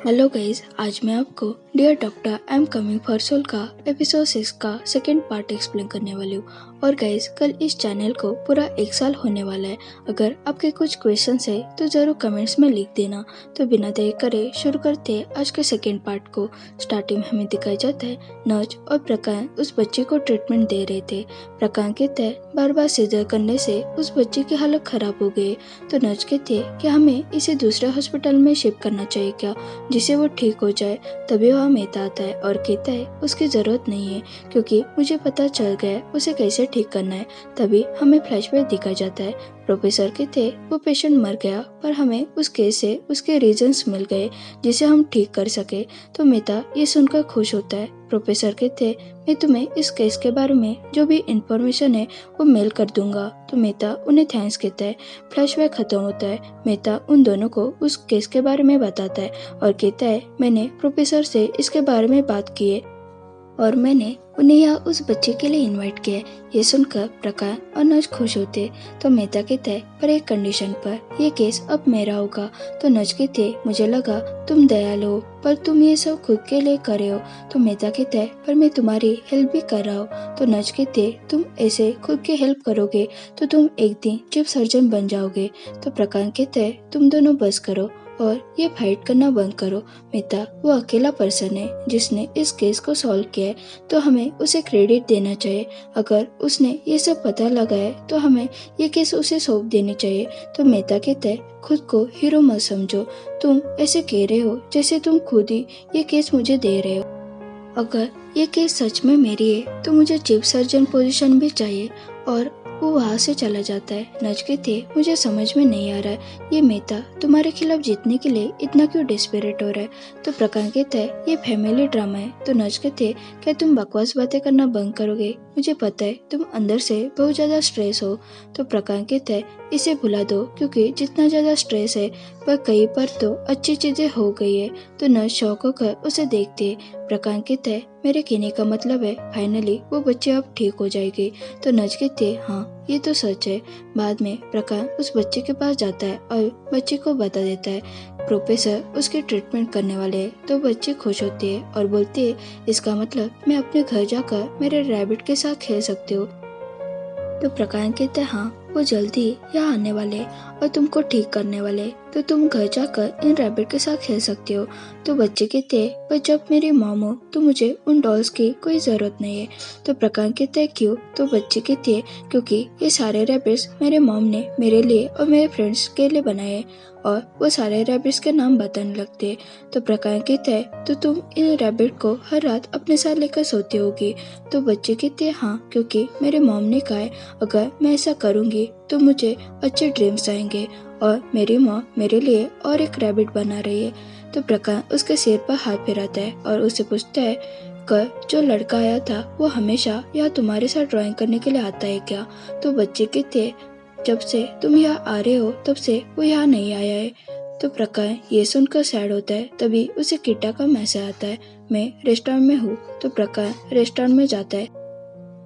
Hello guys, आज मैं आपको dear doctor I am coming for soul का एपिसोड 6 का सेकेंड पार्ट एक्सप्लेन करने वाली हूँ। और गाइज, कल इस चैनल को पूरा 1 साल होने वाला है। अगर आपके कुछ क्वेश्चंस है तो जरूर कमेंट्स में लिख देना। तो बिना देर करे शुरू करते हैं आज के सेकेंड पार्ट को। स्टार्टिंग में हमें दिखाया जाता है नज और प्रकाश उस बच्चे को ट्रीटमेंट दे रहे थे। प्रकाश कहते हैं बार बार सीजर करने से उस बच्चे की हालत खराब हो गई। तो नज कहते हैं कि हमें इसे दूसरे हॉस्पिटल में शिफ्ट करना चाहिए क्या, जिससे वो ठीक हो जाए। तभी वह मेहता आता है और कहता है उसकी जरूरत नहीं है क्योंकि मुझे पता चल गया उसे कैसे ठीक करना है। तभी हमें फ्लैशबैक दिखाया जाता है। प्रोफेसर कहते वो पेशेंट मर गया पर हमें उस केस से उसके रीजंस मिल गए जिसे हम ठीक कर सके। तो मेहता ये सुनकर खुश होता है। प्रोफेसर कहते मैं तुम्हें इस केस के बारे में जो भी इंफॉर्मेशन है वो मेल कर दूंगा। तो मेहता उन्हें थैंक्स कहता है। फ्लैशबैक खत्म होता है। मेहता उन दोनों को उस केस के बारे में बताता है और कहता है मैंने प्रोफेसर से इसके बारे में बात की है और मैंने उन्हें यहाँ उस बच्चे के लिए इनवाइट किया। ये सुनकर प्रकाश और नज खुश होते। तो मेहता कहता है पर एक कंडीशन पर, ये केस अब मेरा होगा। तो नज कहते मुझे लगा तुम दयालु हो पर तुम ये सब खुद के लिए कर रहे हो। तो मेहता कहता है पर मैं तुम्हारी हेल्प भी कर रहा हूँ। तो नज कहते तुम ऐसे खुद की हेल्प करोगे तो तुम एक दिन चीफ सर्जन बन जाओगे। तो प्रकाश कहता है तुम दोनों बस करो और ये फाइट करना बंद करो। मेहता वो अकेला पर्सन है जिसने इस केस को सॉल्व किया है तो हमें उसे क्रेडिट देना चाहिए। अगर उसने ये सब पता लगाया तो हमें ये केस उसे सौंप देनी चाहिए। तो मेहता कहता है खुद को हीरो मत समझो। तुम ऐसे कह रहे हो जैसे तुम खुद ही ये केस मुझे दे रहे हो। अगर ये केस सच में मेरी है तो मुझे चीफ सर्जन पोजीशन भी चाहिए। और वो वहाँ से चला जाता है। नज कहते मुझे समझ में नहीं आ रहा है ये मेहता तुम्हारे खिलाफ जीतने के लिए इतना क्यों डेस्परेट हो रहा है। तो प्रकाश कहता है ये फैमिली ड्रामा है। तो नज कहते क्या तुम बकवास बातें करना बंद करोगे, मुझे पता है तुम अंदर से बहुत ज्यादा स्ट्रेस हो। तो प्रकाश कहता है इसे भुला दो क्योंकि जितना ज्यादा स्ट्रेस है पर कहीं पर तो अच्छी चीजें हो गई है। तो नज शौक होकर उसे देखते। प्रकाश कहता है मेरे कहने का मतलब है फाइनली वो बच्चे अब ठीक हो जाएगी। तो नज कहते हाँ ये तो सच है। बाद में प्रकाश उस बच्चे के पास जाता है और बच्चे को बता देता है प्रोफेसर उसकी ट्रीटमेंट करने वाले हैं। तो बच्चे खुश होते हैं और बोलते हैं इसका मतलब मैं अपने घर जाकर मेरे रैबिट के साथ खेल सकती हूँ। तो प्रकाश कहते हैं हाँ वो जल्दी यहाँ आने वाले और तुमको ठीक करने वाले, तो तुम घर जाकर इन रैबिट के साथ खेल सकते हो। तो बच्चे कहते हैं पर जब मेरी मॉम हो तो मुझे उन डॉल्स की कोई जरूरत नहीं है। तो प्रकाश कहते हैं क्यों। तो बच्चे कहते हैं क्योंकि ये सारे रैबिट्स मेरे मॉम ने मेरे लिए और मेरे फ्रेंड्स के लिए बनाए और वो सारे रैबिट्स के नाम बताने लगते हैं। तो प्रकाश कहता है तो तुम इन रैबिट को हर रात अपने साथ लेकर सोती होगी। तो बच्चे कहते हैं हाँ क्योंकि मेरे मॉम ने कहा है अगर मैं ऐसा करूँगी तो मुझे अच्छे ड्रीम्स आएंगे और मेरी माँ मेरे लिए और एक रैबिट बना रही है। तो प्रकाश उसके सिर पर हाथ फिराता है और उसे पूछता है कल जो लड़का आया था वो हमेशा यहाँ तुम्हारे साथ ड्राइंग करने के लिए आता है क्या। तो बच्चे कहते जब से तुम यहाँ आ रहे हो तब से वो यहाँ नहीं आया है। तो प्रकाश ये सुनकर सैड होता है। तभी उसे किटा का मैसेज आता है मैं रेस्टोरेंट में हूँ। तो प्रकाश रेस्टोरेंट में जाता है।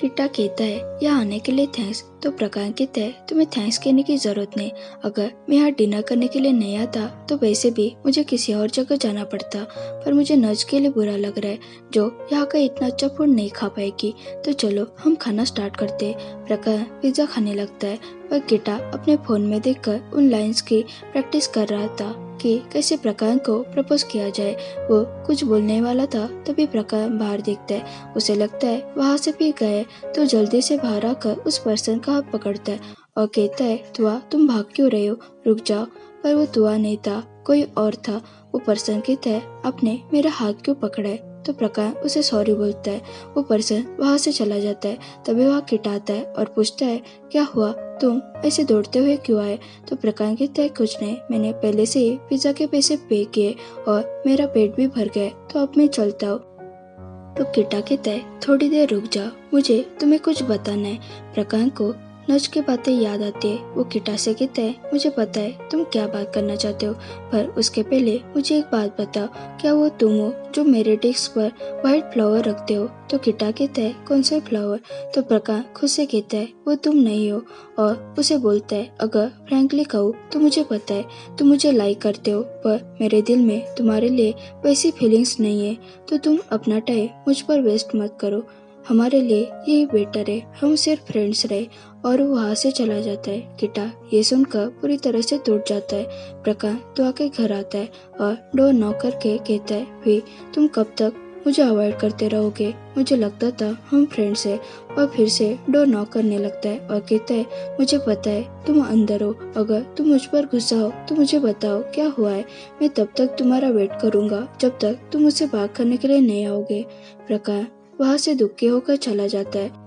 किटा कहता है यहाँ आने के लिए थैंक्स। तो प्रकाश कहता है तुम्हें थैंक्स कहने की जरूरत नहीं। अगर मैं यहाँ डिनर करने के लिए नहीं आता तो वैसे भी मुझे किसी और जगह जाना पड़ता, पर मुझे नज के लिए बुरा लग रहा है जो यहाँ का इतना अच्छा फूड नहीं खा पाएगी। तो चलो हम खाना स्टार्ट करते हैं। प्रकाश पिज्जा खाने लगता है पर किटा अपने फोन में देखकर उन लाइन्स की प्रैक्टिस कर रहा था कि कैसे प्रकाश को प्रपोज किया जाए। वो कुछ बोलने वाला था तभी प्रकाश बाहर देखता है। उसे लगता है वहां से भी गए तो जल्दी से बाहर आकर उस पर्सन का हाथ पकड़ता है और कहता है तुआ तुम भाग क्यों रहे हो, रुक जाओ। पर वो तुआ नहीं था, कोई और था। वो पर्सन कहता है आपने मेरा हाथ क्यों पकड़ा है। तो प्रकाश उसे सॉरी बोलता है। वो पर्सन वहां से चला जाता है। तभी वह किटा आता है और पूछता है क्या हुआ, तुम ऐसे दौड़ते हुए क्यों आए। तो प्रकाश कहता है कुछ नहीं, मैंने पहले से ही पिज्जा के पैसे पे किए और मेरा पेट भी भर गया तो अब मैं चलता हूँ। तो किटा कहता है थोड़ी देर रुक जाओ, मुझे तुम्हें कुछ बताना है। प्रकाश को नच की बातें याद आती है। वो किटा से कहता है, मुझे पता है तुम क्या बात करना चाहते हो, पर उसके पहले मुझे एक बात बताओ, क्या वो तुम हो जो मेरे डेस्क पर व्हाइट फ्लावर रखते हो? तो किटा कहता है, कौन से फ्लावर? तो प्रकाश खुद से कहता है, वो तुम नहीं हो। और उसे बोलता है, अगर फ्रैंकली कहूँ तो मुझे पता है तुम मुझे लाइक करते हो, पर मेरे दिल में तुम्हारे लिए वैसी फीलिंग्स नहीं है, तो तुम अपना टाइम मुझ पर वेस्ट मत करो। हमारे लिए यही बेटर है हम सिर्फ फ्रेंड्स रहे। और वो वहाँ से चला जाता है। किटा ये सुनकर पूरी तरह से टूट जाता है। प्रकाश तो आके घर आता है और डोर नॉक करके कहता है, वी तुम कब तक मुझे अवॉइड करते रहोगे? मुझे लगता था हम फ्रेंड्स हैं। और फिर से डोर नॉक करने लगता है और कहता है, मुझे पता है तुम अंदर हो, अगर तुम मुझ पर गुस्सा हो तो मुझे बताओ क्या हुआ है। मैं तब तक तुम्हारा वेट करूंगा जब तक तुम मुझसे बात करने के लिए नहीं आओगे। प्रकाश वहाँ से दुखी होकर चला जाता है।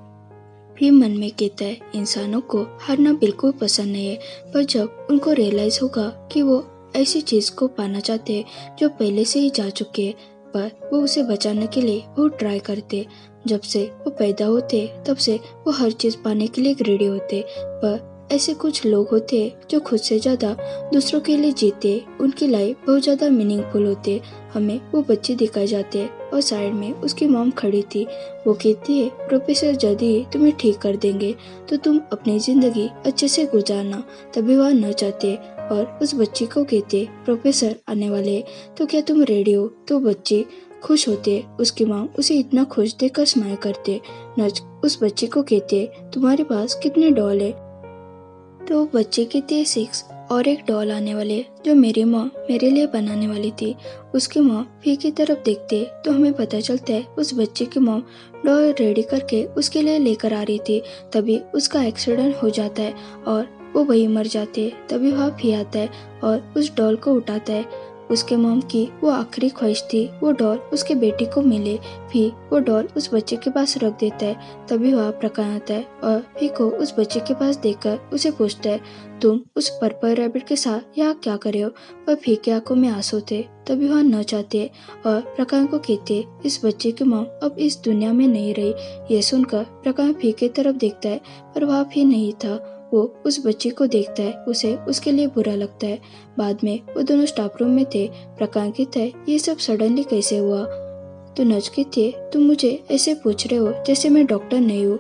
फिर मन में कहता है, इंसानों को हारना बिल्कुल पसंद नहीं है, पर जब उनको रियलाइज होगा कि वो ऐसी चीज को पाना चाहते हैं जो पहले से ही जा चुके हैं, पर वो उसे बचाने के लिए बहुत ट्राई करते। जब से वो पैदा होते तब से वो हर चीज पाने के लिए रेडी होते, पर ऐसे कुछ लोग होते जो खुद से ज्यादा दूसरों के लिए जीते, उनकी लाइफ बहुत ज्यादा मीनिंगफुल होते। हमें वो बच्चे दिखाए जाते और साइड में उसकी मॉम खड़ी थी। वो कहती है, प्रोफेसर जल्दी ही तुम्हें ठीक कर देंगे, तो तुम अपनी जिंदगी अच्छे से गुजारना। तभी वह न चाहते और उस बच्ची को कहते, प्रोफेसर आने वाले हैं, तो क्या तुम रेडी हो? तो बच्चे खुश होते। उसकी माँ उसे इतना खुश देखकर स्माइल करते। नच उस बच्चे को कहते, तुम्हारे पास कितने डॉल है? तो बच्चे की थी 6 और एक डॉल आने वाले जो मेरी माँ मेरे लिए बनाने वाली थी। उसकी माँ फी की तरफ देखते तो हमें पता चलता है उस बच्चे की माँ डॉल रेडी करके उसके लिए लेकर आ रही थी। तभी उसका एक्सीडेंट हो जाता है और वो वही मर जाते। तभी वह फी आता है और उस डॉल को उठाता है। उसके मॉम की वो आखिरी ख्वाहिश थी वो डॉल उसके बेटी को मिले। फिर वो डॉल उस बच्चे के पास रख देता है। तभी वह प्रकाश आता है और फी को उस बच्चे के पास देखकर उसे पूछता है, तुम उस पर्पल रैबिट के साथ यहाँ क्या कर रहे हो? पर फी की आंखों में आंसू थे। तभी वह न चाहते और प्रकाश को कहते, इस बच्चे की मॉम अब इस दुनिया में नहीं रही। ये सुनकर प्रकाश फी की तरफ देखता है, पर वह फी नहीं था। वो उस बच्ची को देखता है, उसे उसके लिए बुरा लगता है। बाद में वो दोनों स्टाफ रूम में थे। प्रकाश कहता है, ये सब सडनली कैसे हुआ? तो नच कहती है, तुम मुझे ऐसे पूछ रहे हो जैसे मैं डॉक्टर नहीं हूँ।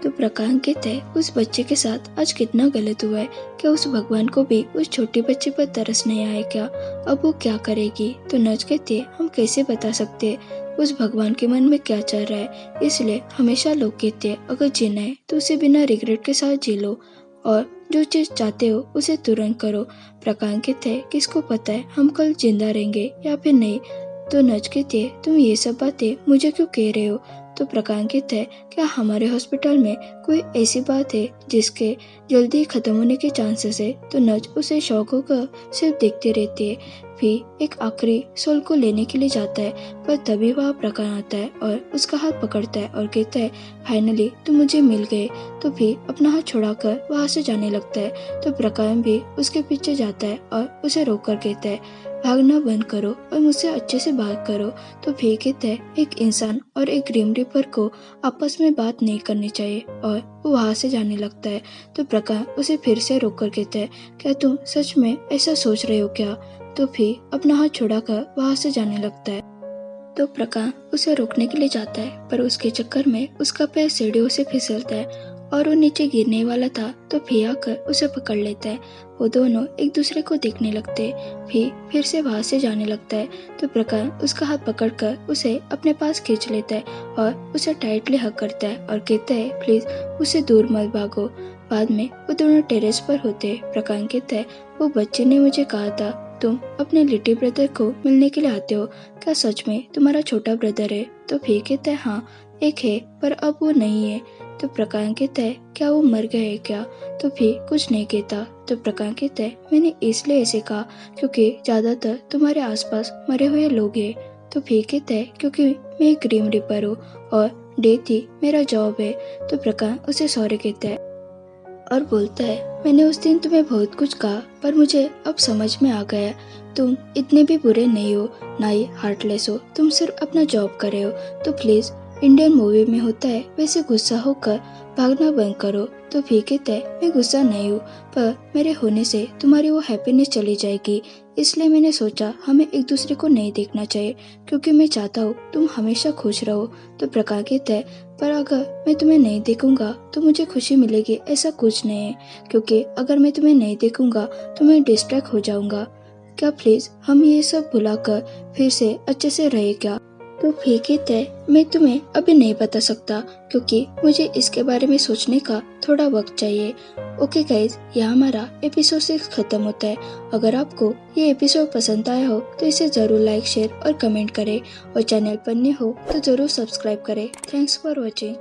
तो प्रकाश कहता है, उस बच्चे के साथ आज कितना गलत हुआ है। क्या उस भगवान को भी उस छोटी बच्ची पर तरस नहीं आया क्या? अब वो क्या करेगी? तो नच कहती है, हम कैसे बता सकते उस भगवान के मन में क्या चल रहा है। इसलिए हमेशा लोग कहते हैं, अगर जीना है तो उसे बिना रिग्रेट के साथ जी लो और जो चीज चाहते हो उसे तुरंत करो। प्रकाश कहते हैं, किसको पता है हम कल जिंदा रहेंगे या फिर नहीं। तो नच कहती है, तुम ये सब बातें मुझे क्यों कह रहे हो? तो प्रकाश कहता है, क्या हमारे हॉस्पिटल में कोई ऐसी बात है जिसके जल्दी खत्म होने के चांसेस है? तो नच उसे शौक होकर सिर्फ देखते रहती है। फिर एक आखिरी सोल को लेने के लिए जाता है, पर तभी वह प्रकाश आता है और उसका हाथ पकड़ता है और कहता है, फाइनली तुम मुझे मिल गए। तो फिर अपना हाथ छुड़ाकर वहां से जाने लगता है। तो प्रकाश भी उसके पीछे जाता है और उसे रोककर कहता है, भागना बंद करो और मुझसे अच्छे से बात करो। तो फिर कहता है, एक इंसान और एक ग्रीम रीपर को आपस में बात नहीं करनी चाहिए और वो वहां से जाने लगता है। तो प्रकाश उसे फिर से रोककर कहता है, क्या तुम सच में ऐसा सोच रहे हो क्या? तो फिर अपना हाथ छुड़ाकर वहां से जाने लगता है। तो प्रकाश उसे रोकने के लिए जाता है, पर उसके चक्कर में उसका पैर सीढ़ियों से फिसलता है और वो नीचे गिरने वाला था। तो फिर आकर उसे पकड़ लेता है। वो दोनों एक दूसरे को देखने लगते हैं। फिर से वहां से जाने लगता है। तो प्रकाश उसका हाथ पकड़कर उसे अपने पास खींच लेता है और उसे टाइटली हग करता है और कहता है, प्लीज मुझसे दूर मत भागो। बाद में वो दोनों टेरेस पर होते। प्रकाश कहता है, वो बच्चे ने मुझे कहा था तुम अपने लिटिल ब्रदर को मिलने के लिए आते हो, क्या सच में तुम्हारा छोटा ब्रदर है? तो फिर कहता है, हाँ एक है, पर अब वो नहीं है। तो प्रकाश कहता है, क्या वो मर गए है क्या? तो फिर कुछ नहीं कहता। तो प्रकाश कहता है, मैंने इसलिए ऐसे कहा क्योंकि ज्यादातर तुम्हारे आसपास मरे हुए लोग हैं। तो फिर कहता है, क्योंकि मैं एक ग्रीम रिपर हूँ और डेथ ही मेरा जॉब है। तो प्रकाश उसे सॉरी कहता है और बोलता है, मैंने उस दिन तुम्हें बहुत कुछ कहा, पर मुझे अब समझ में आ गया तुम इतने भी बुरे नहीं हो, ना ही हार्टलेस हो, तुम सिर्फ अपना जॉब कर रहे हो। तो प्लीज इंडियन मूवी में होता है वैसे गुस्सा होकर भागना बंद करो। तो भी कहता है मैं गुस्सा नहीं हूँ, पर मेरे होने से तुम्हारी वो हैप्पीनेस चली जाएगी, इसलिए मैंने सोचा हमें एक दूसरे को नहीं देखना चाहिए, क्योंकि मैं चाहता हूँ तुम हमेशा खुश रहो। तो प्रकाश कहता है पर अगर मैं तुम्हें नहीं देखूंगा तो मुझे खुशी मिलेगी ऐसा कुछ नहीं है, क्योंकि अगर मैं तुम्हें नहीं देखूंगा तो मैं डिस्ट्रैक्ट हो जाऊंगा। क्या प्लीज हम ये सब भुलाकर फिर से अच्छे से रहे क्या? तो फिर कहता है मैं तुम्हें अभी नहीं बता सकता, क्योंकि मुझे इसके बारे में सोचने का थोड़ा वक्त चाहिए। ओके गाइज, यहाँ हमारा एपिसोड 6 खत्म होता है। अगर आपको ये एपिसोड पसंद आया हो तो इसे जरूर लाइक, शेयर और कमेंट करें, और चैनल पर नए हो तो जरूर सब्सक्राइब करें। Thanks for watching.